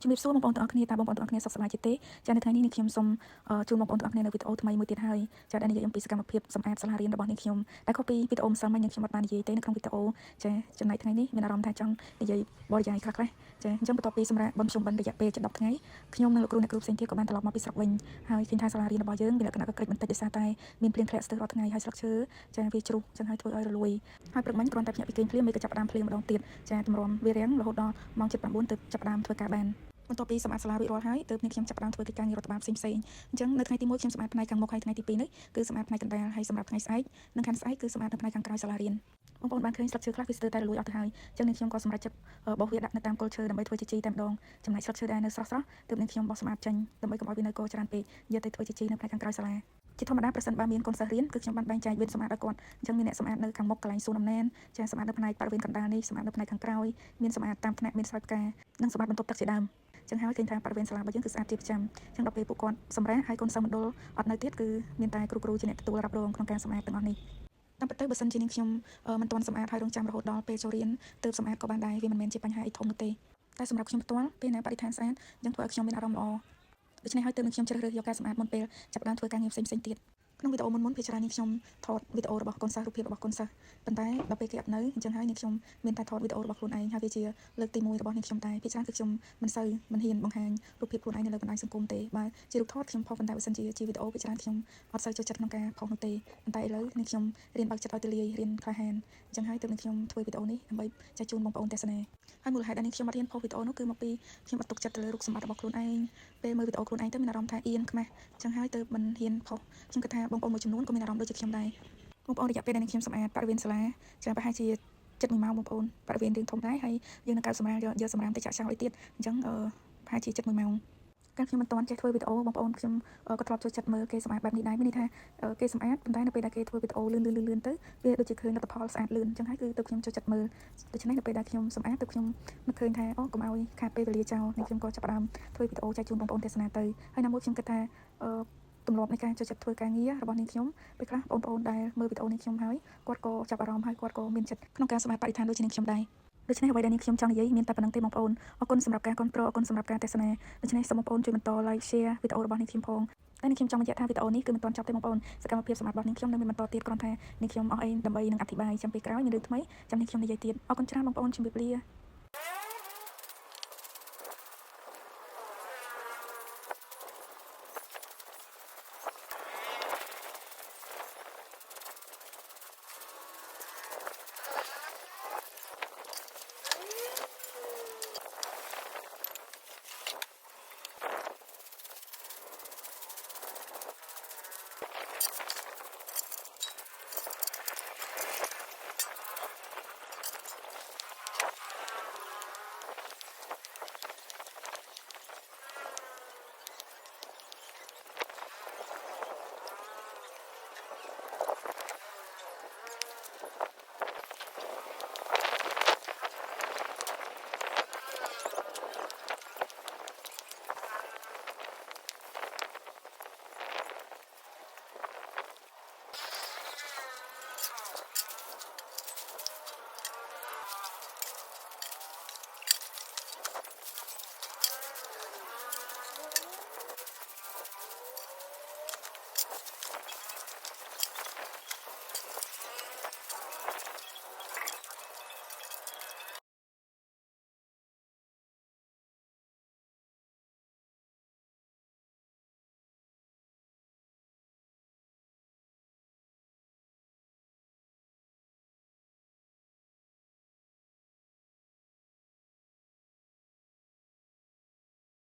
ជំរាបសួរបងប្អូនទាំងអស់គ្នាតើបងប្អូនទាំងអស់គ្នាសុខសប្បាយទេចានៅថ្ងៃនេះខ្ញុំសូមជូនបងប្អូនទាំងអស់គ្នានៅវីដេអូថ្មីមួយទៀតហើយចាដែលនិយាយអំពីសកម្មភាពសម្អាតសាលារៀនរបស់ខ្ញុំដែលខុសពីវីដេអូម្សិលមិញខ្ញុំអត់បាននិយាយទេនៅក្នុងវីដេអូចាចំណែកថ្ងៃនេះមានអារម្មណ៍ថាចង់និយាយបរិយាយខ្លះៗចាអញ្ចឹងបន្ទាប់ពីសម្រាប់បនខ្ញុំបិណ្ឌរយៈពេលជិត10ថ្ងៃខ្ញុំនិងលោកគ្រូអ្នកគ្រូផ្សេងទៀតក៏បានត្រឡប់មកពីស្រុកវិញហើយឃើញថាសាលារៀនរបស់យើងមានលក្ខណៈកក្រិចបន្តិចដោយសារតែមានភ្លៀងធ្លាក់ស្ទើររាល់ថ្ងៃហើយស្លឹកឈើចាវាជ្រុះចឹងហើយធ្វើឲ្យរលួយហើយព្រឹកមិញគ្រាន់តែភ្ញាក់ពីគេងភ្លាមមេក៏ចាប់ផ្ដើមភ្លៀងម្ដងទៀតចាទម្រាំវារាំងរហូតដល់ម៉ោង 7:09 ទើបចាប់ផ្ដើមធ្វើការបានបន្ទាប់ពីសម្អាតសាលារួចរាល់ហើយទើបខ្ញុំចាប់ផ្ដើមធ្វើកិច្ចការងាររដ្ឋបាលផ្សេងៗអញ្ចឹងនៅថ្ងៃទី1ខ្ញុំសម្អាតផ្នែកខាងមុខហើយថ្ងៃទី2នេះគឺសម្អាតផ្នែកកណ្ដាលហើយសម្រាប់ថ្ងៃស្អែកនិងខាងស្អែកគឺសម្អាតនៅផ្នែកខាងក្រោយសាលារៀនបងប្អូនបានឃើញស្លឹកឈើខ្លះវាស្ទើរតែរលួយអស់ទៅហើយអញ្ចឹងខ្ញុំក៏សម្រេចចិត្តបោះវាដាក់នៅតាមគល់ឈើដើម្បីធ្វើជាជីតែម្ដងចំណែកស្លឹកឈើដែលនៅស្រស់ៗទើបខ្ញុំបោះសម្អាតចេញដើម្បីកុំឲ្យវានៅកច្រើនពេកយកទៅធ្វើជាជីនៅផ្នែកខាងក្រោយសាលាជាធម្មតាប្រសិនបើមានកូនសិស្សរៀនគឺខ្ញុំបានបែងចែកវេនសម្អាតឲ្យគាត់អញ្ចឹងមានអ្នកសម្អាតនៅខាងមុខកន្លែងសួរដំណែនចាសម្អាតនៅផ្នែកបរិវេណកណ្ដាលនេះសម្អាតនៅផ្នែកខាងក្រោយមានសម្អាតតាមថ្នាក់មានស្រោចផ្កានិងសម្អាតបន្ទប់ទឹកជាដើមចឹងហើយឃើញថាបរិវេណសាលារបស់យើងគឺស្អាតជាប្រចាំចឹងដល់ពេលពួកគាត់សម្រាប់ហើយកូនសិស្សមណ្ឌលអត់នៅទៀតគឺមានតែគ្រូជាអ្នកទទួលរ៉ាប់រងក្នុងការសម្អាតទាំងអស់នេះតាមពិតទៅបើសិនជានាងខ្ញុំមិនទាន់សម្អាតហើយរងចាំរហូតដល់ពេលចូលរៀនទើបសម្អាតក៏បានដែរវាមិនមែនជាបញ្ហាអីធំនោះទេតែសម្រាប់ខ្ញុំផ្ទាល់ពេលណាបរិស្ថានស្អាតចឹងធ្វើឲ្យខ្ញុំមានអារម្មណ៍ល្អដូច្នេះហើយទើបខ្ញុំជ្រើសរើសយកការសម្អាតមុនពេលចាប់ផ្ដើមធ្វើការងារផ្សេងៗទៀតក្នុងវីដេអូមុនភាគច្រើននេះខ្ញុំថតវីដេអូរបស់កូនសិស្សរូបភាពរបស់កូនសិស្សប៉ុន្តែដល់ពេលគេអត់នៅអញ្ចឹងហើយនេះខ្ញុំមានតែថតវីដេអូរបស់ខ្លួនឯងហើយវាជាលើកទី1របស់នេះខ្ញុំតែភាគច្រើនគឺខ្ញុំមិនហ៊ានបង្ហាញរូបភាពខ្លួនឯងនៅលើបណ្ដាញសង្គមទេបើជារូបថតខ្ញុំផុសប៉ុន្តែបើសិនជាវីដេអូភាគច្រើនខ្ញុំអត់សូវចូលចិត្តក្នុងការផុសនោះទេប៉ុន្តែឥឡូវនេះខ្ញុំរៀនបើកចិត្តឲ្យទូលាយរៀនក្លាហានអញ្ចឹងហើយទើបនេះខ្ញុំធ្វើវីដេអូនេះដើម្បីចែកជូនបងប្អូនទស្សនាហើយមូលហេតុដែលនេះខ្ញុំអត់ហ៊ានផុសវីដេអូនោះគឺមកពីខ្ញុំអត់ទុកចិត្តទៅលើរូបសម្បត្តិរបស់ខ្លួនឯងពេលមើលវីដេអូខ្លួនឯងទៅមានអារម្មណ៍ថាអៀនខ្មាស់អញ្ចឹងហើយទើបមិនហ៊ានផុសខ្ញុំគិតថាបងប្អូនមួយចំនួនក៏មានអារម្មណ៍ដូចជាខ្ញុំដែរបងប្អូនរយៈពេលដែលខ្ញុំសម្អាតបរិវេណសាលាច្រើនប្រហែលជា7 ម៉ោងបងប្អូនបរិវេណរឿងធំដែរហើយយើងនឹងកៅសម្រាលយកសម្រាមទៅចាក់ចោលឲ្យទៀតអញ្ចឹងប្រហែលជា7 ម៉ោងកាលខ្ញុំមិនទាន់ចេះធ្វើវីដេអូបងប្អូនខ្ញុំក៏ធ្លាប់ចូលចិត្តមើលគេសម្អាតបែបនេះដែរមានន័យថាគេសម្អាតប៉ុន្តែនៅពេលដែលគេធ្វើវីដេអូលឿនទៅវាដូចជាឃើញលទ្ធផលស្អាតលឿនអញ្ចឹងហើយគឺទៅខ្ញុំចូលចិត្តមើលដូច្នេះនៅពេលដែលខ្ញុំសម្អាតទៅខ្ញុំនឹកឃើញថាអូកុំឲ្យខាតពេលវេលាចោលនេះខ្ញុំក៏ចាប់ផ្ដើមធ្វើវីដេអូចែកជូនបងប្អូនទស្សនាទៅហើយណាមួយខ្ញុំគិតថាទម្លាប់នៃការចូលចិត្តធ្វើការងាររបស់នាងខ្ញុំពេលខ្លះបងប្អូនដែលមើលវីដេអូនេះខ្ញុំហើយគាត់ក៏ចាប់អារម្មណ៍ហើយគាត់ក៏មានចិត្តក្នុងការសម្អាតបរិស្ថានដូចជានាងខ្ញុំដែរដូច្នេះអ្វីដែលនាងខ្ញុំចង់និយាយមានតែប៉ុណ្្នឹងទេបងប្អូនអរគុណសម្រាប់ការគាំទ្រអរគុណសម្រាប់ការទស្សនាដូច្នេះសូមបងប្អូនជួយបន្ត like share វីដេអូរបស់នាងខ្ញុំផងតែនាងខ្ញុំចង់បញ្ជាក់ថាវីដេអូនេះគឺមិនទាន់ចប់ទេបងប្អូនសកម្មភាពសម្អាតរបស់នាងខ្ញុំនៅមានបន្តទៀតគ្រាន់តែនាងខ្ញុំអស់អីដើម្បីនឹងអធិប្បាយចាំពេលក្រោយមានរឿងថ្មីចាំនាងខ្ញុំនិយាយទៀតអរគុណច្រើនបងប្អូនជម្រាបលា